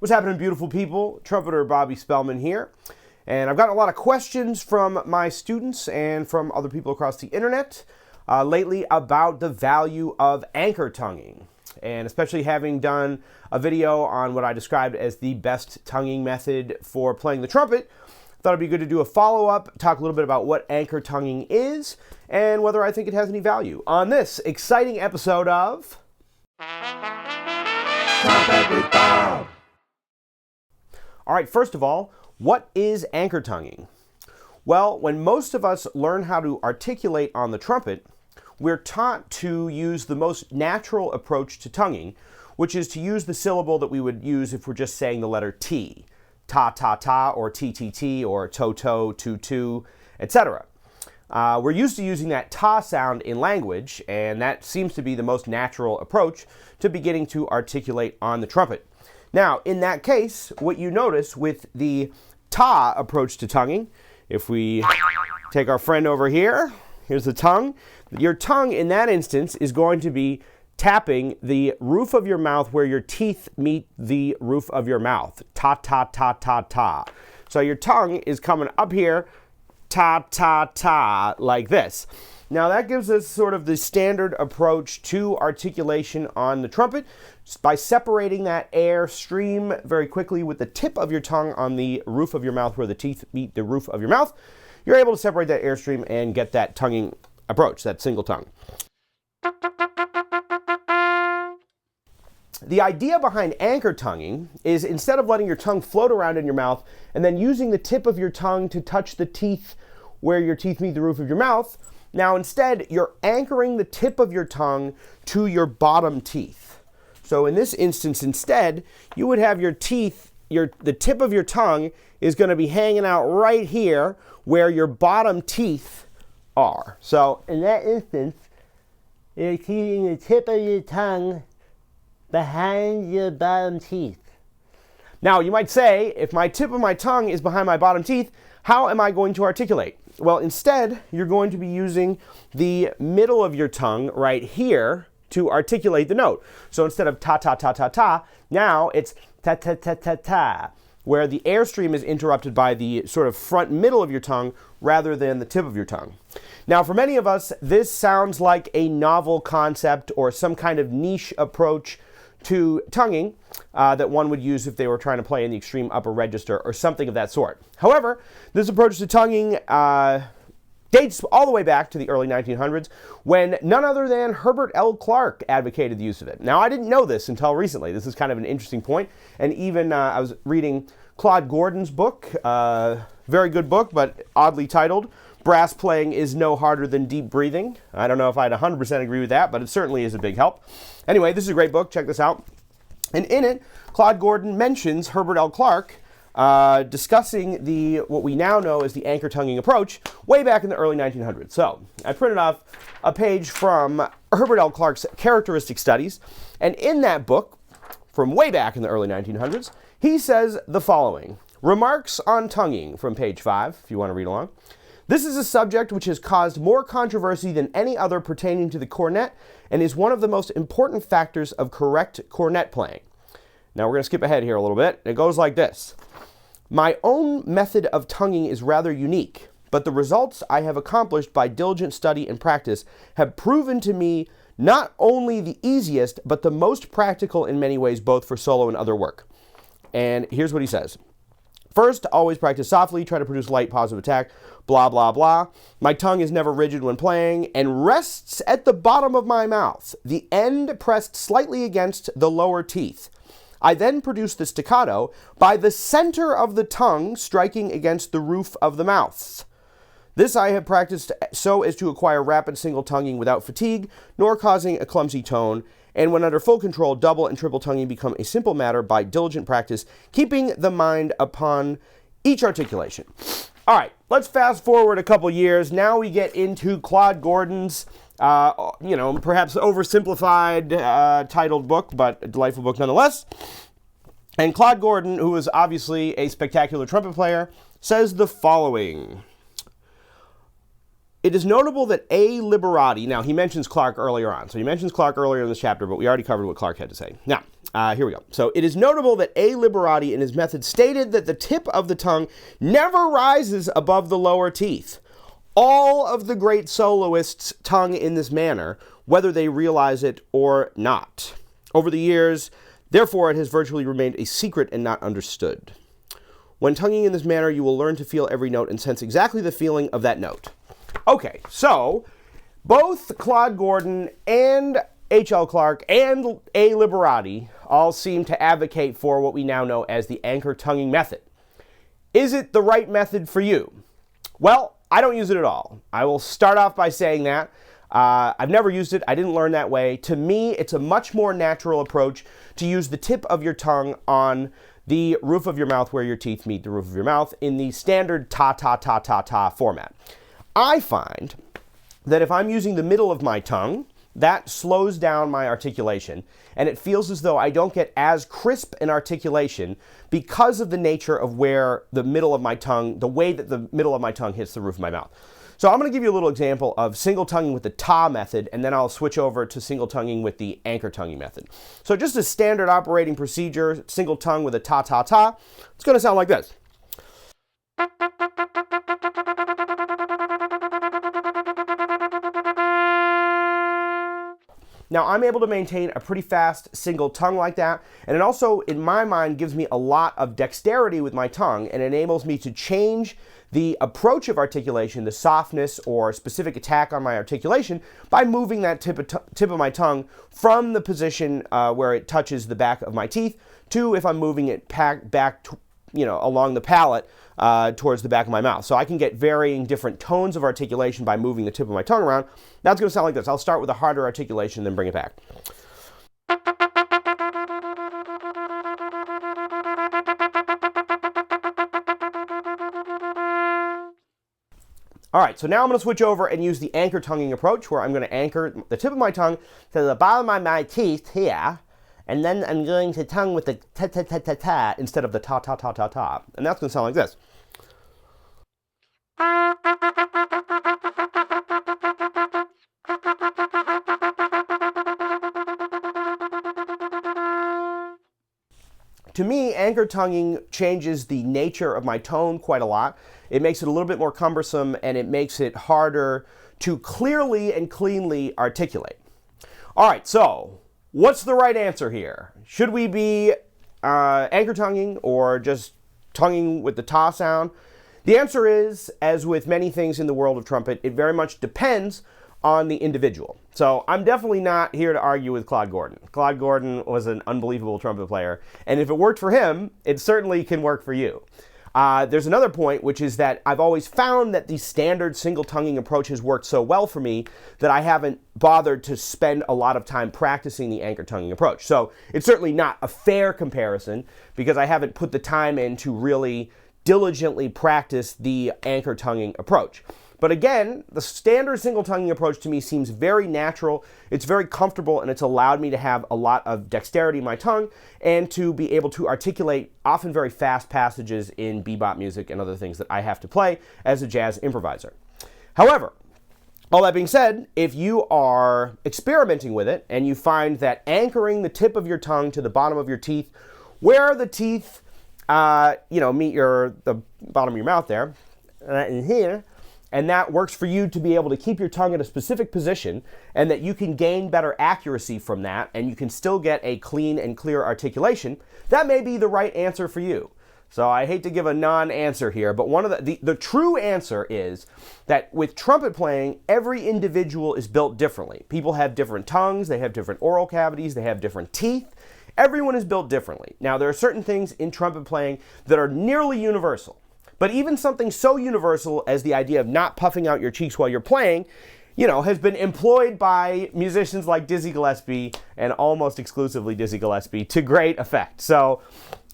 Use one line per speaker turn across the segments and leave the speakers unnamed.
What's happening, beautiful people? Trumpeter Bobby Spellman here. And I've gotten a lot of questions from my students and from other people across the internet lately about the value of anchor tonguing. And especially having done a video on what I described as the best tonguing method for playing the trumpet, I thought it'd be good to do a follow-up, talk a little bit about what anchor tonguing is, and whether I think it has any value on this exciting episode of Trumpet with Bob. All right, first of all, what is anchor tonguing? Well, when most of us learn how to articulate on the trumpet, we're taught to use the most natural approach to tonguing, which is to use the syllable that we would use if we're just saying the letter T. Ta, ta, ta, or T, or to, tu, etc. We're used to using that ta sound in language, and that seems to be the most natural approach to beginning to articulate on the trumpet. Now, in that case, what you notice with the ta approach to tonguing, if we take our friend over here, here's the tongue. Your tongue in that instance is going to be tapping the roof of your mouth where your teeth meet the roof of your mouth. Ta, ta, ta, ta, ta. So your tongue is coming up here, ta, ta, ta, like this. Now that gives us sort of the standard approach to articulation on the trumpet by separating that air stream very quickly with the tip of your tongue on the roof of your mouth where the teeth meet the roof of your mouth. You're able to separate that airstream and get that tonguing approach, that single tongue. The idea behind anchor tonguing is instead of letting your tongue float around in your mouth and then using the tip of your tongue to touch the teeth where your teeth meet the roof of your mouth, now instead you're anchoring the tip of your tongue to your bottom teeth. So in this instance instead, you would have your teeth, the tip of your tongue is going to be hanging out right here where your bottom teeth are. So in that instance, you're keeping the tip of your tongue behind your bottom teeth. Now you might say, if my tip of my tongue is behind my bottom teeth, how am I going to articulate? Well, instead, you're going to be using the middle of your tongue right here to articulate the note. So instead of ta, ta, ta, ta, ta, now it's ta, ta, ta, ta, ta, where the airstream is interrupted by the sort of front middle of your tongue rather than the tip of your tongue. Now, for many of us, this sounds like a novel concept or some kind of niche approach to tonguing that one would use if they were trying to play in the extreme upper register or something of that sort. However, this approach to tonguing dates all the way back to the early 1900s when none other than Herbert L. Clark advocated the use of it. Now, I didn't know this until recently. This is kind of an interesting point. And even I was reading Claude Gordon's book, very good book, but oddly titled, Brass Playing is No Harder Than Deep Breathing. I don't know if I'd 100% agree with that, but it certainly is a big help. Anyway, this is a great book. Check this out. And in it, Claude Gordon mentions Herbert L. Clark discussing what we now know as the anchor tonguing approach way back in the early 1900s. So I printed off a page from Herbert L. Clark's Characteristic Studies. And in that book, from way back in the early 1900s, he says the following. Remarks on tonguing from page 5, if you want to read along. This is a subject which has caused more controversy than any other pertaining to the cornet and is one of the most important factors of correct cornet playing. Now we're going to skip ahead here a little bit. It goes like this. My own method of tonguing is rather unique, but the results I have accomplished by diligent study and practice have proven to me not only the easiest, but the most practical in many ways, both for solo and other work. And here's what he says. First, always practice softly, try to produce light, positive attack, blah, blah, blah. My tongue is never rigid when playing and rests at the bottom of my mouth, the end pressed slightly against the lower teeth. I then produce the staccato by the center of the tongue striking against the roof of the mouth. This I have practiced so as to acquire rapid single tonguing without fatigue, nor causing a clumsy tone, and when under full control, double and triple tonguing become a simple matter by diligent practice, keeping the mind upon each articulation. All right, let's fast forward a couple years. Now we get into Claude Gordon's, perhaps oversimplified titled book, but a delightful book nonetheless. And Claude Gordon, who is obviously a spectacular trumpet player, says the following. It is notable that A. Liberati, now he mentions Clark earlier on. So he mentions Clark earlier in this chapter, but we already covered what Clark had to say. Now, here we go. So it is notable that A. Liberati in his method stated that the tip of the tongue never rises above the lower teeth. All of the great soloists tongue in this manner, whether they realize it or not. Over the years, therefore, it has virtually remained a secret and not understood. When tonguing in this manner, you will learn to feel every note and sense exactly the feeling of that note. Okay, so both Claude Gordon and H.L. Clark and A. Liberati all seem to advocate for what we now know as the anchor tonguing method. Is it the right method for you? Well, I don't use it at all. I will start off by saying that. I've never used it. I didn't learn that way. To me, it's a much more natural approach to use the tip of your tongue on the roof of your mouth where your teeth meet the roof of your mouth in the standard ta-ta-ta-ta-ta format. I find that if I'm using the middle of my tongue, that slows down my articulation, and it feels as though I don't get as crisp an articulation because of the nature of where the middle of my tongue, the way that the middle of my tongue hits the roof of my mouth. So I'm going to give you a little example of single tonguing with the ta method, and then I'll switch over to single tonguing with the anchor tonguing method. So just a standard operating procedure, single tongue with a ta-ta-ta, it's going to sound like this. Now, I'm able to maintain a pretty fast single tongue like that, and it also, in my mind, gives me a lot of dexterity with my tongue and enables me to change the approach of articulation, the softness or specific attack on my articulation, by moving that tip of my tongue from the position where it touches the back of my teeth to if I'm moving it back along the palate towards the back of my mouth. So I can get varying different tones of articulation by moving the tip of my tongue around. That's going to sound like this. I'll start with a harder articulation, then bring it back. All right, so now I'm going to switch over and use the anchor tonguing approach, where I'm going to anchor the tip of my tongue to the bottom of my teeth here, and then I'm going to tongue with the ta-ta-ta-ta-ta instead of the ta-ta-ta-ta-ta. And that's going to sound like this. To me, anchor tonguing changes the nature of my tone quite a lot. It makes it a little bit more cumbersome, and it makes it harder to clearly and cleanly articulate. All right, so what's the right answer here? Should we be anchor tonguing or just tonguing with the ta sound? The answer is, as with many things in the world of trumpet, it very much depends on the individual. So I'm definitely not here to argue with Claude Gordon. Claude Gordon was an unbelievable trumpet player, and if it worked for him, it certainly can work for you. There's another point, which is that I've always found that the standard single tonguing approach has worked so well for me that I haven't bothered to spend a lot of time practicing the anchor tonguing approach. So it's certainly not a fair comparison because I haven't put the time in to really diligently practice the anchor tonguing approach. But again, the standard single tonguing approach to me seems very natural, it's very comfortable, and it's allowed me to have a lot of dexterity in my tongue and to be able to articulate often very fast passages in bebop music and other things that I have to play as a jazz improviser. However, all that being said, if you are experimenting with it and you find that anchoring the tip of your tongue to the bottom of your teeth, where the teeth meet the bottom of your mouth there, in here, and that works for you to be able to keep your tongue in a specific position, and that you can gain better accuracy from that, and you can still get a clean and clear articulation, that may be the right answer for you. So I hate to give a non-answer here, but one of the true answer is that with trumpet playing, every individual is built differently. People have different tongues, they have different oral cavities, they have different teeth. Everyone is built differently. Now, there are certain things in trumpet playing that are nearly universal. But even something so universal as the idea of not puffing out your cheeks while you're playing, has been employed by musicians like Dizzy Gillespie, and almost exclusively Dizzy Gillespie, to great effect. So,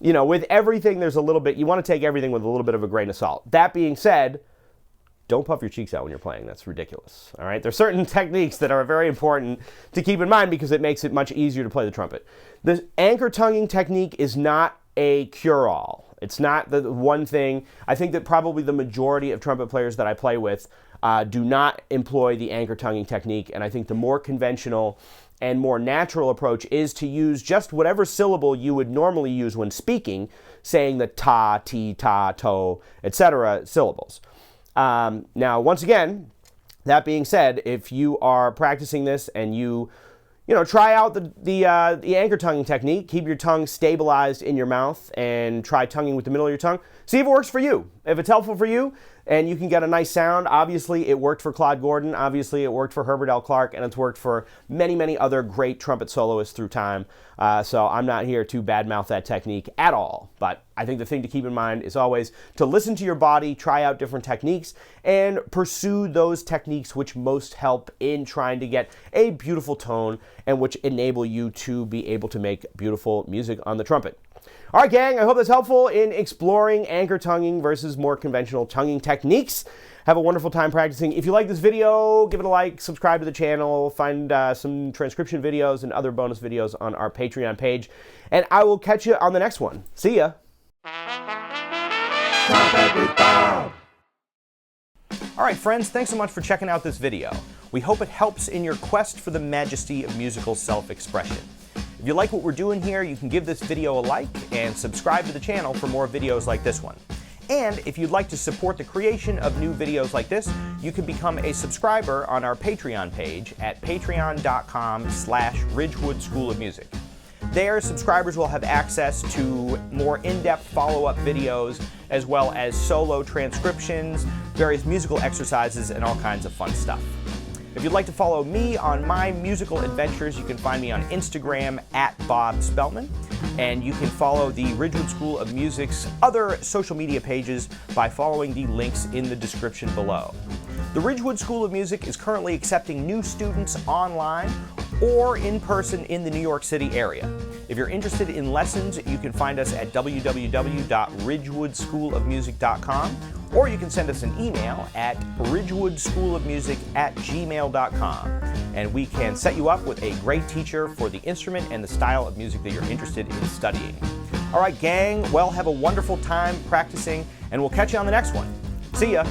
with everything, there's a little bit, you want to take everything with a little bit of a grain of salt. That being said, don't puff your cheeks out when you're playing. That's ridiculous. All right? There's certain techniques that are very important to keep in mind because it makes it much easier to play the trumpet. The anchor tonguing technique is not a cure-all. It's not the one thing. I think that probably the majority of trumpet players that I play with do not employ the anchor tonguing technique. And I think the more conventional and more natural approach is to use just whatever syllable you would normally use when speaking, saying the ta, ti, ta, to, etc. syllables. Now, once again, that being said, if you are practicing this and you try out the anchor tonguing technique, keep your tongue stabilized in your mouth and try tonguing with the middle of your tongue. See if it works for you. If it's helpful for you and you can get a nice sound, obviously it worked for Claude Gordon, obviously it worked for Herbert L. Clarke, and it's worked for many, many other great trumpet soloists through time. So I'm not here to badmouth that technique at all. But I think the thing to keep in mind is always to listen to your body, try out different techniques, and pursue those techniques which most help in trying to get a beautiful tone and which enable you to be able to make beautiful music on the trumpet. All right, gang, I hope that's helpful in exploring anchor tonguing versus more conventional tonguing techniques. Have a wonderful time practicing. If you like this video, give it a like, subscribe to the channel, find some transcription videos and other bonus videos on our Patreon page, and I will catch you on the next one. See ya. All right, friends, thanks so much for checking out this video. We hope it helps in your quest for the majesty of musical self-expression. If you like what we're doing here, you can give this video a like and subscribe to the channel for more videos like this one. And if you'd like to support the creation of new videos like this, you can become a subscriber on our Patreon page at patreon.com/Ridgewood School of Music. There, subscribers will have access to more in-depth follow-up videos, as well as solo transcriptions, various musical exercises, and all kinds of fun stuff. If you'd like to follow me on my musical adventures, you can find me on Instagram at Bob Spellman, and you can follow the Ridgewood School of Music's other social media pages by following the links in the description below. The Ridgewood School of Music is currently accepting new students online or in person in the New York City area. If you're interested in lessons, you can find us at www.ridgewoodschoolofmusic.com, or you can send us an email at ridgewoodschoolofmusic@gmail.com, and we can set you up with a great teacher for the instrument and the style of music that you're interested in studying. All right, gang, well, have a wonderful time practicing, and we'll catch you on the next one. See ya.